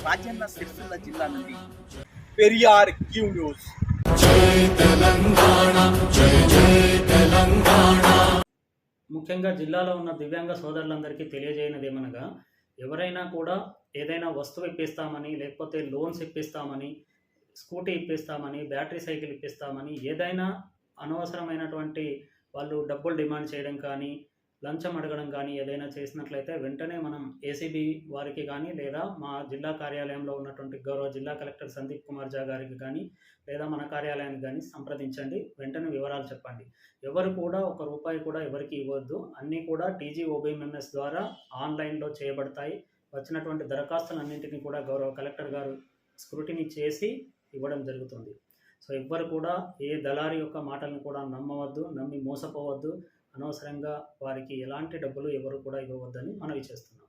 రాజన్న సిరిసిల్ల జిల్లా నుండి Periyar Q news. ముఖ్యంగా జిల్లాలో ఉన్న దివ్యాంగ సోదరులందరికీ తెలియజేయనిదేమనగా, ఎవరైనా కూడా ఏదైనా వస్తువు ఇప్పిస్తామని, లేకపోతే లోన్స్ ఇప్పిస్తామని, స్కూటీ ఇప్పిస్తామని, బ్యాటరీ సైకిల్ ఇప్పిస్తామని, ఏదైనా అనవసరమైనటువంటి వాళ్ళు డబ్బులు డిమాండ్ చేయడం కానీ, లంచం అడగడం కానీ ఏదైనా చేసినట్లయితే వెంటనే మనం ఏసీబీ వారికి కానీ, లేదా మా జిల్లా కార్యాలయంలో ఉన్నటువంటి గౌరవ జిల్లా కలెక్టర్ సందీప్ కుమార్ ఝా గారికి కానీ, లేదా మన కార్యాలయానికి కానీ సంప్రదించండి. వెంటనే వివరాలు చెప్పండి. ఎవరు కూడా ఒక రూపాయి కూడా ఎవరికి ఇవ్వద్దు. అన్నీ కూడా TGOBMS ద్వారా ఆన్లైన్లో చేయబడతాయి. వచ్చినటువంటి దరఖాస్తులన్నింటినీ కూడా గౌరవ కలెక్టర్ గారు స్క్రూటినీ చేసి ఇవ్వడం జరుగుతుంది. సో ఎవ్వరు కూడా ఏ దళారి యొక్క మాటలను కూడా నమ్మవద్దు, నమ్మి మోసపోవద్దు. అనవసరంగా వారికి ఎలాంటి డబ్బులు ఎవరు కూడా ఇవ్వవద్దని మనవి చేస్తున్నాం.